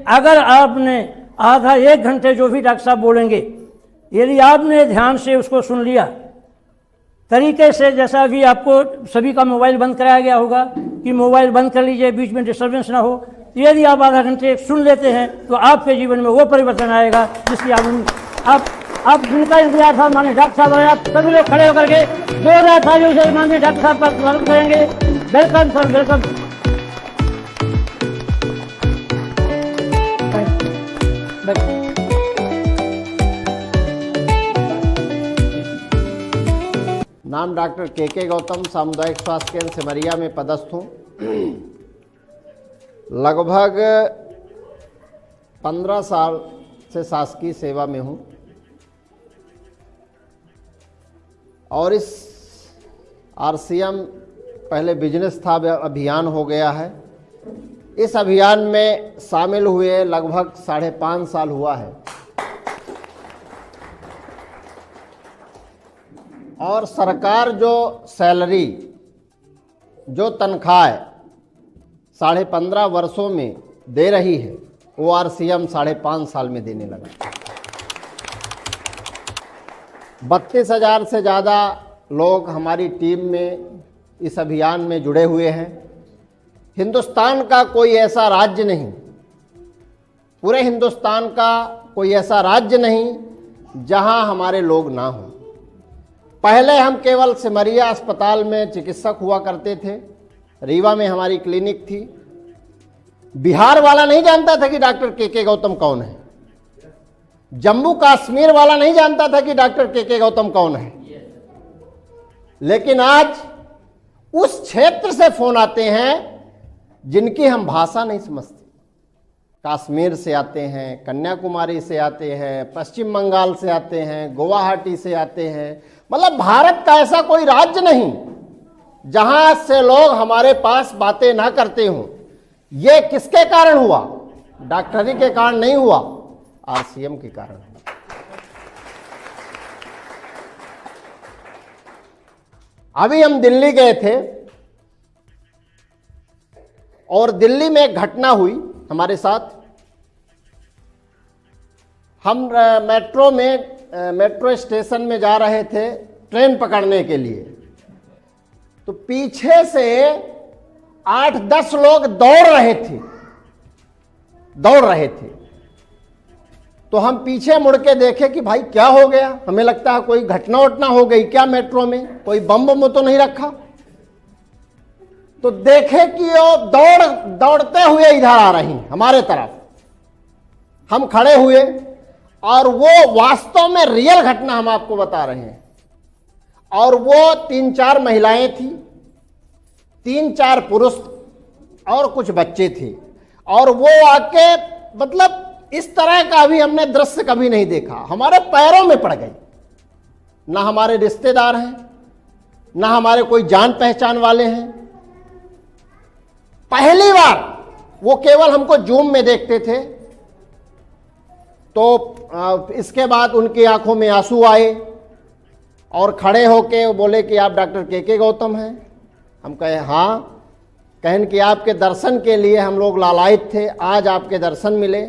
अगर आपने आधा एक घंटे जो भी डॉक्टर साहब बोलेंगे, यदि आपने ध्यान से उसको सुन लिया तरीके से, जैसा भी आपको सभी का मोबाइल बंद कराया गया होगा कि मोबाइल बंद कर लीजिए, बीच में डिस्टर्बेंस ना हो, यदि आप आधा घंटे सुन लेते हैं तो आपके जीवन में वो परिवर्तन आएगा जिसकी आप जिनका इंतजार था माननीय डॉक्टर साहब, आप सभी लोग खड़े होकर के जोरदार तालियों से माननीय डॉक्टर साहब का स्वागत करेंगे। Welcome sir, welcome. नाम डॉक्टर के गौतम, सामुदायिक स्वास्थ्य केंद्र सिमरिया में पदस्थ हूँ। लगभग 15 साल से शासकीय सेवा में हूँ और इस RCM पहले बिजनेस था, अभियान हो गया है। इस अभियान में शामिल हुए लगभग 5.5 साल हुआ है और सरकार जो सैलरी, जो तनख्वाह 15.5 वर्षों में दे रही है वो RCM 5.5 साल में देने लगा। 32,000 से ज़्यादा लोग हमारी टीम में इस अभियान में जुड़े हुए हैं। हिंदुस्तान का कोई ऐसा राज्य नहीं, पूरे हिंदुस्तान का कोई ऐसा राज्य नहीं जहां हमारे लोग ना हों। पहले हम केवल सिमरिया अस्पताल में चिकित्सक हुआ करते थे, रीवा में हमारी क्लिनिक थी। बिहार वाला नहीं जानता था कि डॉक्टर के गौतम कौन है, जम्मू कश्मीर वाला नहीं जानता था कि डॉक्टर के गौतम कौन है। लेकिन आज उस क्षेत्र से फोन आते हैं जिनकी हम भाषा नहीं समझते। कश्मीर से आते हैं, कन्याकुमारी से आते हैं, पश्चिम बंगाल से आते हैं, गुवाहाटी से आते हैं। मतलब भारत का ऐसा कोई राज्य नहीं जहां से लोग हमारे पास बातें ना करते हों। ये किसके कारण हुआ? डॉक्टरी के कारण नहीं हुआ, RCM के कारण हुआ। अभी हम दिल्ली गए थे और दिल्ली में एक घटना हुई हमारे साथ। हम मेट्रो स्टेशन में जा रहे थे ट्रेन पकड़ने के लिए, तो पीछे से 8-10 लोग दौड़ रहे थे। तो हम पीछे मुड़ के देखे कि भाई क्या हो गया, हमें लगता है कोई घटना वटना हो गई क्या, मेट्रो में कोई बम बम तो नहीं रखा। तो देखे कि वो दौड़ते हुए इधर आ रही हमारे तरफ। हम खड़े हुए और वो वास्तव में रियल घटना हम आपको बता रहे हैं। और वो 3-4 महिलाएं थी, 3-4 पुरुष और कुछ बच्चे थे। और वो आके मतलब इस तरह का अभी हमने दृश्य कभी नहीं देखा, हमारे पैरों में पड़ गई। ना हमारे रिश्तेदार हैं, ना हमारे कोई जान पहचान वाले हैं। पहली बार वो केवल हमको जूम में देखते थे। तो इसके बाद उनकी आंखों में आंसू आए और खड़े होके वो बोले कि आप डॉक्टर के गौतम हैं। हम कहे हाँ। कहन कि आपके दर्शन के लिए हम लोग लालायित थे, आज आपके दर्शन मिले।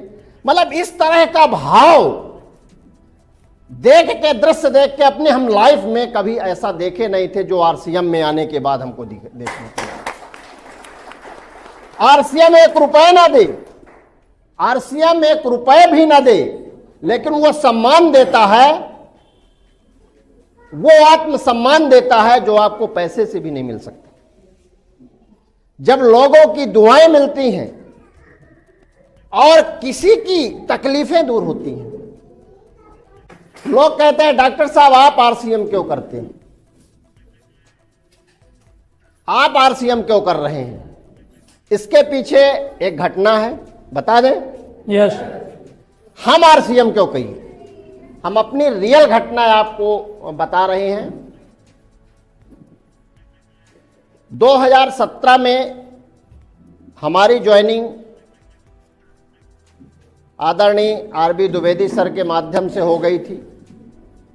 मतलब इस तरह का भाव देख के, दृश्य देख के अपने हम लाइफ में कभी ऐसा देखे नहीं थे जो RCM में आने के बाद हमको देखने को। RCM 1 रुपए ना दे, RCM 1 रुपए भी ना दे, लेकिन वो सम्मान देता है, वो आत्मसम्मान देता है जो आपको पैसे से भी नहीं मिल सकता। जब लोगों की दुआएं मिलती हैं और किसी की तकलीफें दूर होती हैं। लोग कहते हैं डॉक्टर साहब आप RCM क्यों करते हैं, आप RCM क्यों कर रहे हैं? इसके पीछे एक घटना है, बता दें? यस। हम RCM क्यों कहिए, हम अपनी रियल घटना आपको बता रहे हैं। 2017 में हमारी ज्वाइनिंग आदरणीय RB द्विवेदी सर के माध्यम से हो गई थी।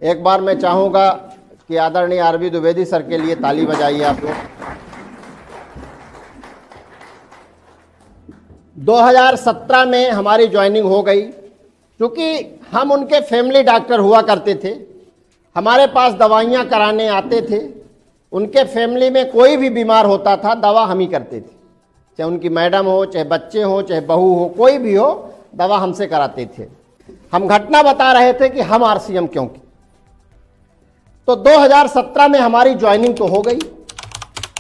एक बार मैं चाहूँगा कि आदरणीय RB द्विवेदी सर के लिए ताली बजाइए आप लोग। 2017 में हमारी ज्वाइनिंग हो गई। क्योंकि हम उनके फैमिली डॉक्टर हुआ करते थे, हमारे पास दवाइयाँ कराने आते थे। उनके फैमिली में कोई भी बीमार होता था दवा हम ही करते थे, चाहे उनकी मैडम हो, चाहे बच्चे हो, चाहे बहू हो, कोई भी हो, दवा हमसे कराते थे। हम घटना बता रहे थे कि हम आरसीएम क्यों की। तो 2017 में हमारी ज्वाइनिंग तो हो गई।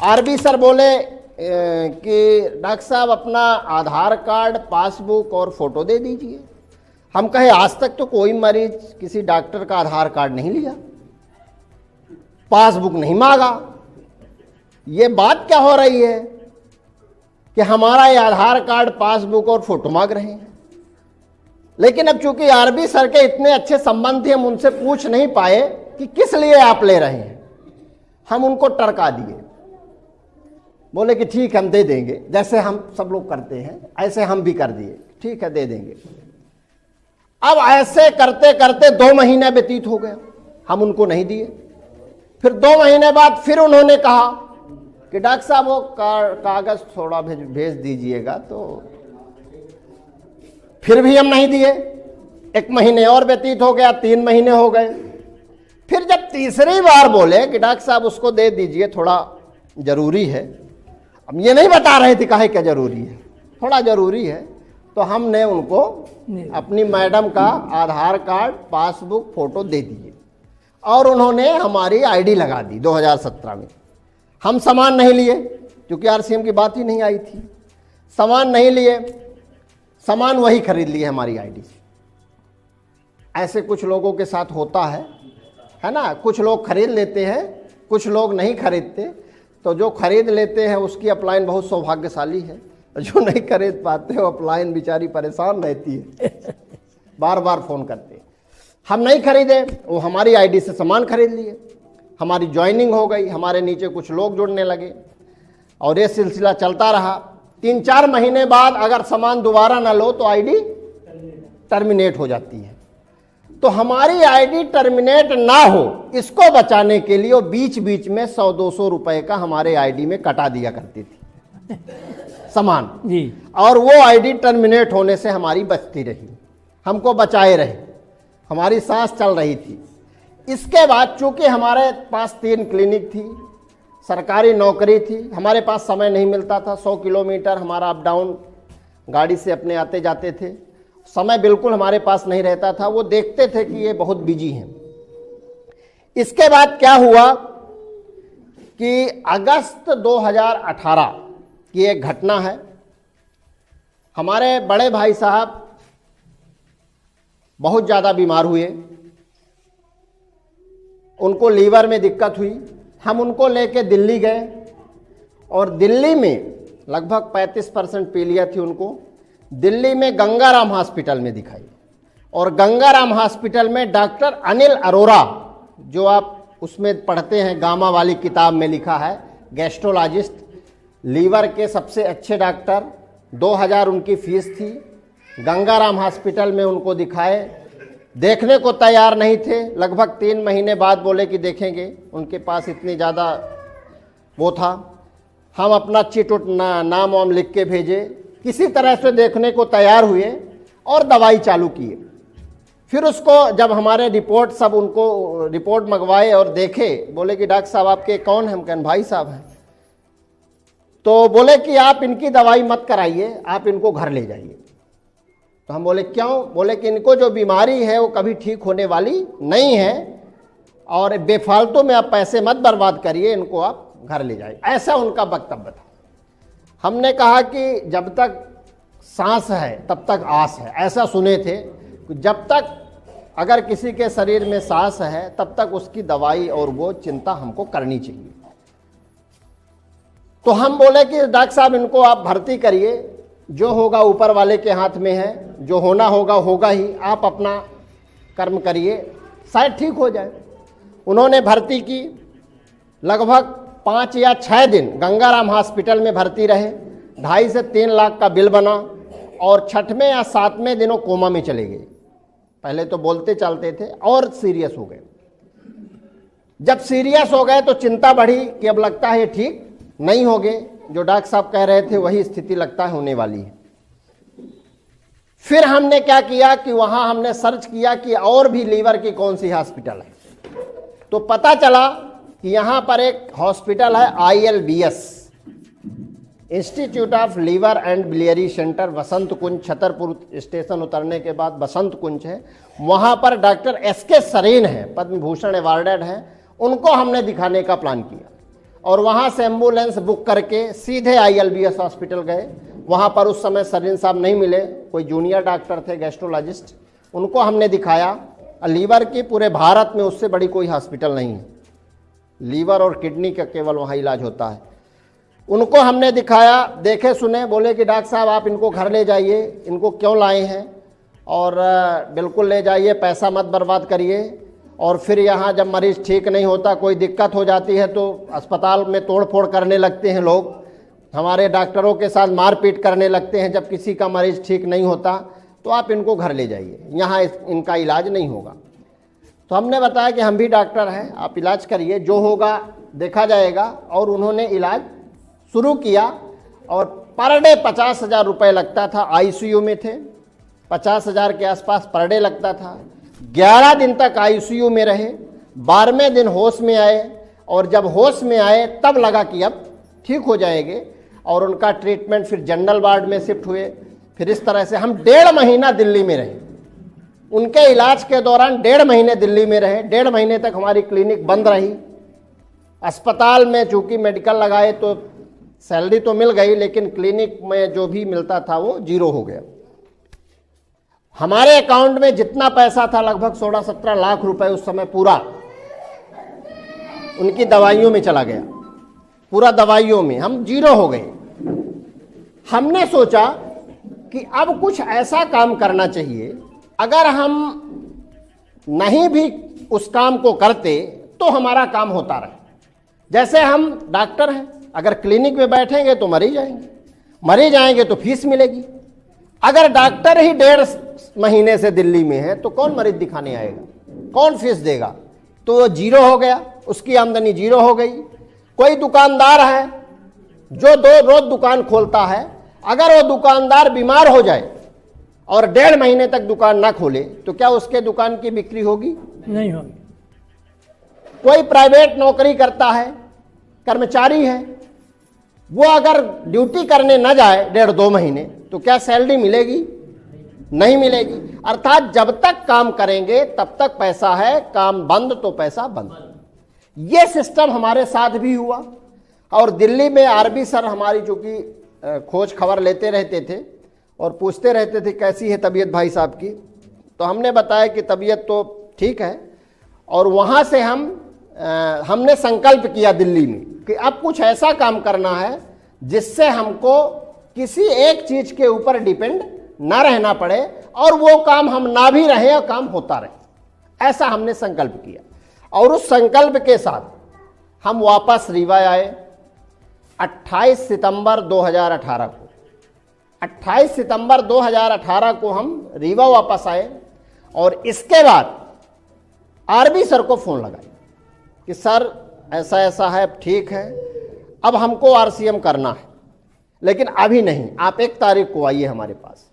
आरबी सर बोले कि डॉक्टर साहब अपना आधार कार्ड, पासबुक और फोटो दे दीजिए। हम कहे आज तक तो कोई मरीज किसी डॉक्टर का आधार कार्ड नहीं लिया, पासबुक नहीं मांगा। ये बात क्या हो रही है कि हमारा ये आधार कार्ड, पासबुक और फोटो मांग रहे हैं। लेकिन अब चूंकि आरबी सर के इतने अच्छे संबंध थे, हम उनसे पूछ नहीं पाए कि किस लिए आप ले रहे हैं। हम उनको टरका दिए, बोले कि ठीक हम दे देंगे, जैसे हम सब लोग करते हैं ऐसे हम भी कर दिए, ठीक है दे देंगे। अब ऐसे करते करते 2 महीने व्यतीत हो गया, हम उनको नहीं दिए। फिर 2 महीने बाद फिर उन्होंने कहा कि डॉक्टर साहब वो कागज थोड़ा भेज दीजिएगा, तो फिर भी हम नहीं दिए। 1 महीने और व्यतीत हो गया, 3 महीने हो गए। फिर जब तीसरी बार बोले कि डॉक्टर साहब उसको दे दीजिए, थोड़ा जरूरी है। अब ये नहीं बता रहे थे काहे क्या जरूरी है, थोड़ा जरूरी है। तो हमने उनको अपनी मैडम का आधार कार्ड, पासबुक, फोटो दे दिए और उन्होंने हमारी आईडी लगा दी 2017 में। हम सामान नहीं लिए क्योंकि आरसीएम की बात ही नहीं आई थी। सामान नहीं लिए, सामान वही खरीद लिए हमारी आईडी से। ऐसे कुछ लोगों के साथ होता है ना। कुछ लोग खरीद लेते हैं, कुछ लोग नहीं खरीदते। तो जो खरीद लेते हैं उसकी अपलाइन बहुत सौभाग्यशाली है, जो नहीं खरीद पाते हो अपलाइन बेचारी परेशान रहती है, बार बार फ़ोन करते हैं। हम नहीं खरीदे, वो हमारी आईडी से सामान खरीद लिए। हमारी ज्वाइनिंग हो गई, हमारे नीचे कुछ लोग जुड़ने लगे और ये सिलसिला चलता रहा। 3-4 महीने बाद अगर सामान दोबारा ना लो तो आईडी टर्मिनेट हो जाती है। तो हमारी आईडी टर्मिनेट ना हो, इसको बचाने के लिए वो बीच बीच में 100-200 रुपए का हमारे आईडी में कटा दिया करती थी सामान जी। और वो आईडी टर्मिनेट होने से हमारी बचती रही, हमको बचाए रहे, हमारी सांस चल रही थी। इसके बाद चूंकि हमारे पास 3 क्लिनिक थी, सरकारी नौकरी थी, हमारे पास समय नहीं मिलता था। 100 किलोमीटर हमारा अप डाउन गाड़ी से अपने आते जाते थे, समय बिल्कुल हमारे पास नहीं रहता था। वो देखते थे कि ये बहुत बिजी हैं। इसके बाद क्या हुआ कि अगस्त 2018 की एक घटना है। हमारे बड़े भाई साहब बहुत ज़्यादा बीमार हुए, उनको लीवर में दिक्कत हुई। हम उनको लेके दिल्ली गए और दिल्ली में लगभग 35% पीलिया थी उनको। दिल्ली में गंगाराम हॉस्पिटल में दिखाई और गंगाराम हॉस्पिटल में डॉक्टर अनिल अरोरा, जो आप उसमें पढ़ते हैं, गामा वाली किताब में लिखा है, गैस्ट्रोलॉजिस्ट, लीवर के सबसे अच्छे डॉक्टर। 2000 उनकी फीस थी। गंगाराम हॉस्पिटल में उनको दिखाए, देखने को तैयार नहीं थे। लगभग 3 महीने बाद बोले कि देखेंगे, उनके पास इतनी ज़्यादा वो था। हम अपना चिट नाम वाम लिख के भेजे, किसी तरह से देखने को तैयार हुए और दवाई चालू किए। फिर उसको जब हमारे रिपोर्ट सब उनको रिपोर्ट मंगवाए और देखे, बोले कि डॉक्टर साहब आपके कौन हैं? हम कहें भाई साहब हैं। तो बोले कि आप इनकी दवाई मत कराइए, आप इनको घर ले जाइए। तो हम बोले क्यों? बोले कि इनको जो बीमारी है वो कभी ठीक होने वाली नहीं है और बेफालतू में आप पैसे मत बर्बाद करिए, इनको आप घर ले जाइए। ऐसा उनका वक्तव्य था। हमने कहा कि जब तक सांस है तब तक आस है, ऐसा सुने थे। जब तक अगर किसी के शरीर में सांस है तब तक उसकी दवाई और वो चिंता हमको करनी चाहिए। तो हम बोले कि डॉक्टर साहब इनको आप भर्ती करिए, जो होगा ऊपर वाले के हाथ में है, जो होना होगा होगा ही, आप अपना कर्म करिए, शायद ठीक हो जाए। उन्होंने भर्ती की। लगभग 5 या 6 दिन गंगाराम हॉस्पिटल में भर्ती रहे। 2.5 से 3 लाख का बिल बना और 6वें या 7वें दिनों कोमा में चले गए। पहले तो बोलते चलते थे और सीरियस हो गए। जब सीरियस हो गए तो चिंता बढ़ी कि अब लगता है ठीक नहीं होगे। जो डॉक्टर साहब कह रहे थे वही स्थिति लगता है होने वाली है। फिर हमने क्या किया कि वहां हमने सर्च किया कि और भी लीवर की कौन सी हॉस्पिटल है, तो पता चला कि यहां पर एक हॉस्पिटल है ILBS, institute of liver and biliary centre, Basant Kunj, Chhatarpur station उतरने के बाद बसंत कुंज है। वहां पर डॉक्टर SK सरीन है, पद्म भूषण अवार्डेड है, उनको हमने दिखाने का प्लान किया और वहां से एम्बुलेंस बुक करके सीधे ILBS हॉस्पिटल गए। वहां पर उस समय सरीन साहब नहीं मिले, कोई जूनियर डॉक्टर थे गैस्ट्रोलॉजिस्ट, उनको हमने दिखाया। लीवर की पूरे भारत में उससे बड़ी कोई हॉस्पिटल नहीं है, लीवर और किडनी का केवल वहाँ इलाज होता है। उनको हमने दिखाया, देखे सुने, बोले कि डॉक्टर साहब आप इनको घर ले जाइए, इनको क्यों लाए हैं, और बिल्कुल ले जाइए, पैसा मत बर्बाद करिए। और फिर यहाँ जब मरीज़ ठीक नहीं होता, कोई दिक्कत हो जाती है तो अस्पताल में तोड़ फोड़ करने लगते हैं लोग, हमारे डॉक्टरों के साथ मारपीट करने लगते हैं जब किसी का मरीज़ ठीक नहीं होता, तो आप इनको घर ले जाइए, यहाँ इनका इलाज नहीं होगा। तो हमने बताया कि हम भी डॉक्टर हैं, आप इलाज करिए, जो होगा देखा जाएगा। और उन्होंने इलाज शुरू किया और पर डे 50,000 रुपये लगता था। ICU में थे, 50,000 के आसपास पर डे लगता था। 11 दिन तक ICU में रहे, 12वें दिन होश में आए, और जब होश में आए तब लगा कि अब ठीक हो जाएंगे, और उनका ट्रीटमेंट फिर जनरल वार्ड में शिफ्ट हुए। फिर इस तरह से हम 1.5 महीना दिल्ली में रहे, उनके इलाज के दौरान 1.5 महीने दिल्ली में रहे। 1.5 महीने तक हमारी क्लिनिक बंद रही। अस्पताल में चूंकि मेडिकल लगाए तो सैलरी तो मिल गई, लेकिन क्लिनिक में जो भी मिलता था वो 0 हो गया। हमारे अकाउंट में जितना पैसा था लगभग 16-17 लाख रुपए उस समय पूरा उनकी दवाइयों में चला गया, पूरा दवाइयों में हम 0 हो गए। हमने सोचा कि अब कुछ ऐसा काम करना चाहिए, अगर हम नहीं भी उस काम को करते तो हमारा काम होता रहे। जैसे हम डॉक्टर हैं, अगर क्लिनिक में बैठेंगे तो मरीज आएंगे तो फीस मिलेगी। अगर डॉक्टर ही 1.5 महीने से दिल्ली में है तो कौन मरीज दिखाने आएगा, कौन फीस देगा? तो वो 0 हो गया, उसकी आमदनी 0 हो गई। कोई दुकानदार है जो रोज दुकान खोलता है, अगर वो दुकानदार बीमार हो जाए और 1.5 महीने तक दुकान ना खोले तो क्या उसके दुकान की बिक्री होगी? नहीं होगी। कोई प्राइवेट नौकरी करता है, कर्मचारी है, वो अगर ड्यूटी करने न जाए 1.5-2 महीने तो क्या सैलरी मिलेगी? नहीं मिलेगी। अर्थात जब तक काम करेंगे तब तक पैसा है, काम बंद तो पैसा बंद। ये सिस्टम हमारे साथ भी हुआ। और दिल्ली में RB सर हमारी चूंकि खोज खबर लेते रहते थे और पूछते रहते थे कैसी है तबीयत भाई साहब की, तो हमने बताया कि तबीयत तो ठीक है। और वहाँ से हमने संकल्प किया दिल्ली में कि अब कुछ ऐसा काम करना है जिससे हमको किसी एक चीज के ऊपर डिपेंड ना रहना पड़े, और वो काम हम ना भी रहे और काम होता रहे। ऐसा हमने संकल्प किया और उस संकल्प के साथ हम वापस रीवा आए 28 सितंबर 2018 को। 28 सितंबर 2018 को हम रीवा वापस आए और इसके बाद RB सर को फोन लगाया कि सर ऐसा ऐसा है, ठीक है, अब हमको RCM करना है, लेकिन अभी नहीं, आप 1 तारीख को आइए हमारे पास।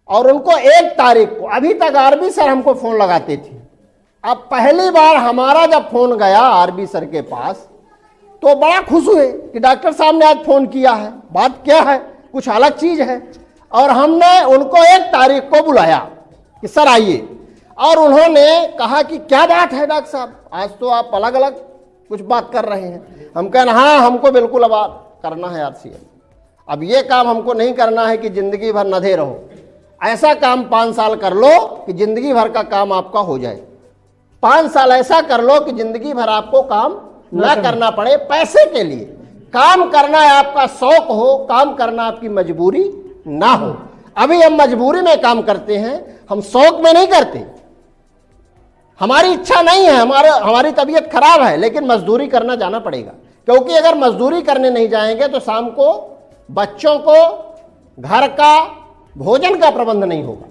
और उनको 1 तारीख को, अभी तक RB सर हमको फोन लगाते थे, अब पहली बार हमारा जब फोन गया RB सर के पास तो बड़ा खुश हुए कि डॉक्टर साहब ने आज फोन किया है, बात क्या है, कुछ अलग चीज है। और हमने उनको 1 तारीख को बुलाया कि सर आइए, और उन्होंने कहा कि क्या बात है डॉक्टर साहब, आज तो आप अलग अलग कुछ बात कर रहे हैं। हम कहना हाँ हमको बिल्कुल अब करना है RCM। अब ये काम हमको नहीं करना है कि जिंदगी भर नधे रहो, ऐसा काम 5 साल कर लो कि जिंदगी भर का काम आपका हो जाए। 5 साल ऐसा कर लो कि जिंदगी भर आपको काम ना करना पड़े पैसे के लिए। काम करना है आपका शौक हो, काम करना आपकी मजबूरी ना हो। अभी हम मजबूरी में काम करते हैं, हम शौक में नहीं करते। हमारी इच्छा नहीं है, हमारी तबीयत खराब है, लेकिन मजदूरी करना जाना पड़ेगा, क्योंकि अगर मजदूरी करने नहीं जाएंगे तो शाम को बच्चों को घर का भोजन का प्रबंध नहीं होगा।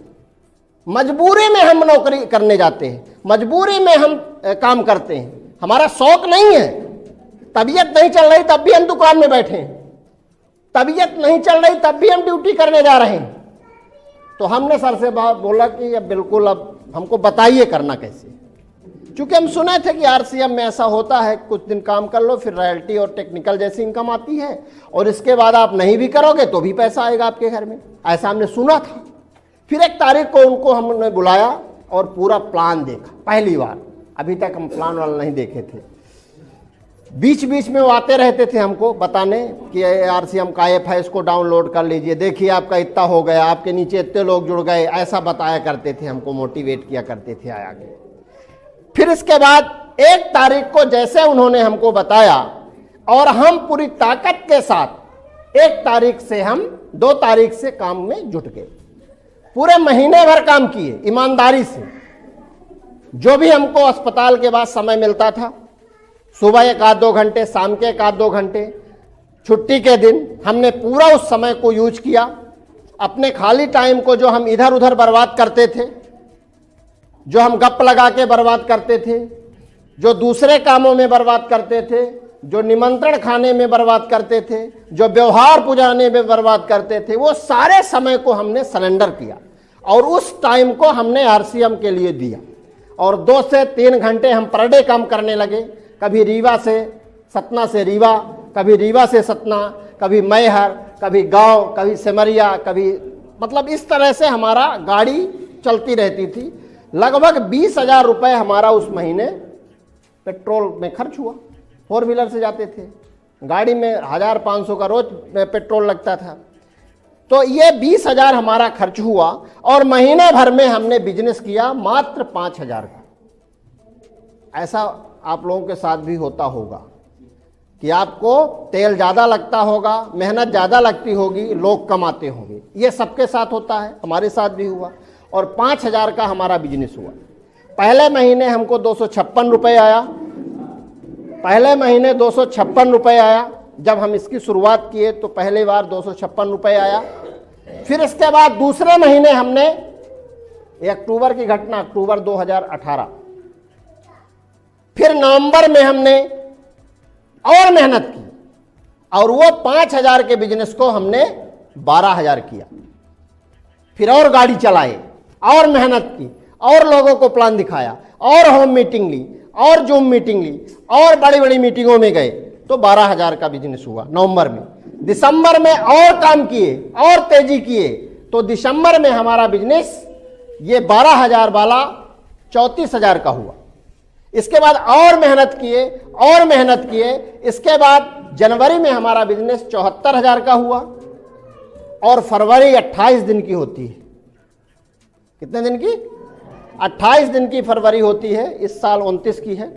मजबूरी में हम नौकरी करने जाते हैं, मजबूरी में हम काम करते हैं, हमारा शौक नहीं है। तबीयत नहीं चल रही तब भी हम दुकान में बैठे हैं, तबीयत नहीं चल रही तब भी हम ड्यूटी करने जा रहे हैं। तो हमने सर से बोला कि अब बिल्कुल अब हमको बताइए करना कैसे, क्योंकि हम सुने थे कि आरसीएम में ऐसा होता है, कुछ दिन काम कर लो फिर रॉयल्टी और टेक्निकल जैसी इनकम आती है और इसके बाद आप नहीं भी करोगे तो भी पैसा आएगा आपके घर में, ऐसा हमने सुना था। फिर एक तारीख को उनको हमने बुलाया और पूरा प्लान देखा, पहली बार, अभी तक हम प्लान वाला नहीं देखे थे। बीच बीच में वो आते रहते थे हमको बताने कि आरसीएम का ऐप है, इसको डाउनलोड कर लीजिए, देखिए आपका इतना हो गया, आपके नीचे इतने लोग जुड़ गए, ऐसा बताया करते थे, हमको मोटिवेट किया करते थे आगे। फिर इसके बाद एक तारीख को जैसे उन्होंने हमको बताया और हम पूरी ताकत के साथ 1 तारीख से हम 2 तारीख से काम में जुट गए। पूरे महीने भर काम किए ईमानदारी से, जो भी हमको अस्पताल के बाद समय मिलता था, सुबह 1-2 घंटे, शाम के 1-2 घंटे, छुट्टी के दिन, हमने पूरा उस समय को यूज किया। अपने खाली टाइम को जो हम इधर उधर बर्बाद करते थे, जो हम गप लगा के बर्बाद करते थे, जो दूसरे कामों में बर्बाद करते थे, जो निमंत्रण खाने में बर्बाद करते थे, जो व्यवहार पुजाने में बर्बाद करते थे, वो सारे समय को हमने सरेंडर किया और उस टाइम को हमने आरसीएम के लिए दिया। और 2 से 3 घंटे हम पर डे काम करने लगे, कभी रीवा से सतना से रीवा, कभी रीवा से सतना, कभी मैहर, कभी गांव, कभी सिमरिया, कभी, मतलब इस तरह से हमारा गाड़ी चलती रहती थी। लगभग 20,000 रुपये हमारा उस महीने पेट्रोल में खर्च हुआ। 4 व्हीलर से जाते थे, गाड़ी में 1,500 का रोज पेट्रोल लगता था। तो ये 20,000 हमारा खर्च हुआ और महीने भर में हमने बिजनेस किया मात्र 5,000 का। ऐसा आप लोगों के साथ भी होता होगा कि आपको तेल ज़्यादा लगता होगा, मेहनत ज़्यादा लगती होगी, लोग कमाते होंगे। ये सबके साथ होता है, हमारे साथ भी हुआ और 5,000 का हमारा बिजनेस हुआ। पहले महीने हमको 256 रुपये आया, पहले महीने 256 रुपये आया। जब हम इसकी शुरुआत किए तो पहली बार 256 रुपये आया। फिर इसके बाद दूसरे महीने हमने, अक्टूबर की घटना, अक्टूबर 2018, फिर नवंबर में हमने और मेहनत की और वो 5,000 के बिजनेस को हमने 12,000 किया। फिर और गाड़ी चलाए और मेहनत की और लोगों को प्लान दिखाया और होम मीटिंग ली और जूम मीटिंग ली और बड़ी बड़ी मीटिंगों में गए तो 12,000 का बिजनेस हुआ नवंबर में। दिसंबर में और काम किए और तेजी किए तो दिसंबर में हमारा बिजनेस ये 12,000 वाला 34,000 का हुआ। इसके बाद और मेहनत किए और मेहनत किए, इसके बाद जनवरी में हमारा बिजनेस 74,000 का हुआ और फरवरी 28 दिन की होती है। कितने दिन की? 28 दिन की फरवरी होती है। इस साल 29 की है,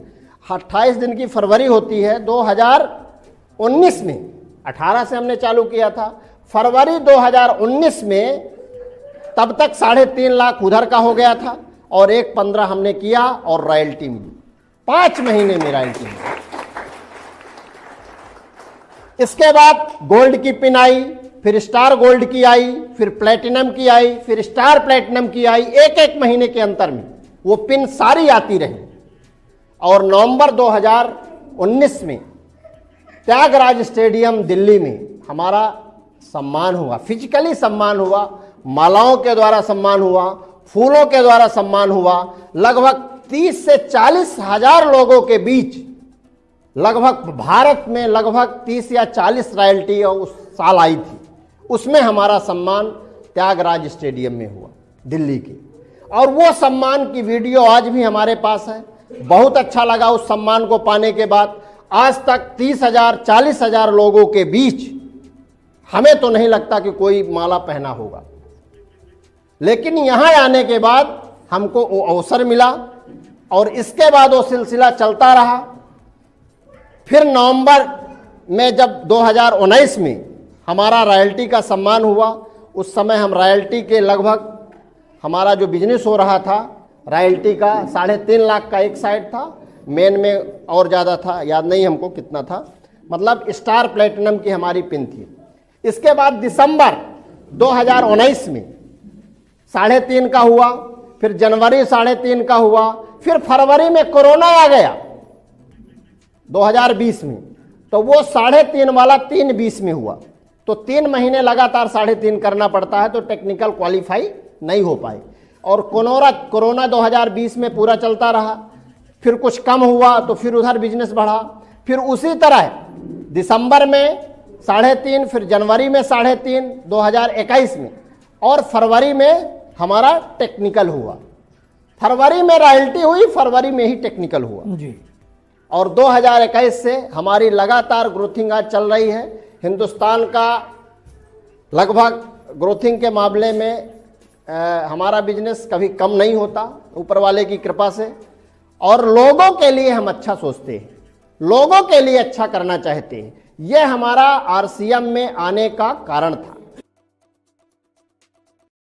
28 दिन की फरवरी होती है 2019 में। 18 से हमने चालू किया था, फरवरी 2019 में तब तक 3.5 लाख उधर का हो गया था और 1.15 हमने किया और रॉयल्टी मिली। 5 महीने में रॉयल्टी मिली। इसके बाद गोल्ड की पिन आई, फिर स्टार गोल्ड की आई, फिर प्लेटिनम की आई, फिर स्टार प्लेटिनम की आई। एक महीने के अंतर में वो पिन सारी आती रही। और नवंबर 2019 में त्यागराज स्टेडियम दिल्ली में हमारा सम्मान हुआ, फिजिकली सम्मान हुआ, मालाओं के द्वारा सम्मान हुआ, फूलों के द्वारा सम्मान हुआ। लगभग 30 से 40 हजार लोगों के बीच, लगभग भारत में लगभग 30 या 40 रॉयल्टी उस साल आई थी, उसमें हमारा सम्मान त्यागराज स्टेडियम में हुआ दिल्ली के। और वो सम्मान की वीडियो आज भी हमारे पास है। बहुत अच्छा लगा उस सम्मान को पाने के बाद। आज तक 30,000 40,000 लोगों के बीच हमें तो नहीं लगता कि कोई माला पहना होगा, लेकिन यहां आने के बाद हमको वो अवसर मिला और इसके बाद वो सिलसिला चलता रहा। फिर नवंबर में जब 2019 में हमारा रॉयल्टी का सम्मान हुआ, उस समय हम रॉयल्टी के लगभग, हमारा जो बिजनेस हो रहा था रॉयल्टी का 3.5 लाख का एक साइड था, मेन में और ज़्यादा था, याद नहीं हमको कितना था, मतलब स्टार प्लेटिनम की हमारी पिन थी। इसके बाद दिसंबर 2019 में 3.5 का हुआ, फिर जनवरी 3.5 का हुआ, फिर फरवरी में कोरोना आ गया 2020 में, तो वो 3.5 वाला 3.20 में हुआ। तो 3 महीने लगातार 3.5 करना पड़ता है, तो टेक्निकल क्वालिफाई नहीं हो पाए। और कोरोना 2020 में पूरा चलता रहा, फिर कुछ कम हुआ तो फिर उधर बिजनेस बढ़ा, फिर उसी तरह दिसंबर में 3.5, फिर जनवरी में 3.5 2021 में, और फरवरी में हमारा टेक्निकल हुआ। फरवरी में रॉयल्टी हुई, फरवरी में ही टेक्निकल हुआ जी। और 2021 से हमारी लगातार ग्रोथिंग आज चल रही है। हिंदुस्तान का लगभग ग्रोथिंग के मामले में हमारा बिजनेस कभी कम नहीं होता, ऊपर वाले की कृपा से। और लोगों के लिए हम अच्छा सोचते हैं, लोगों के लिए अच्छा करना चाहते हैं। यह हमारा आरसीएम में आने का कारण था।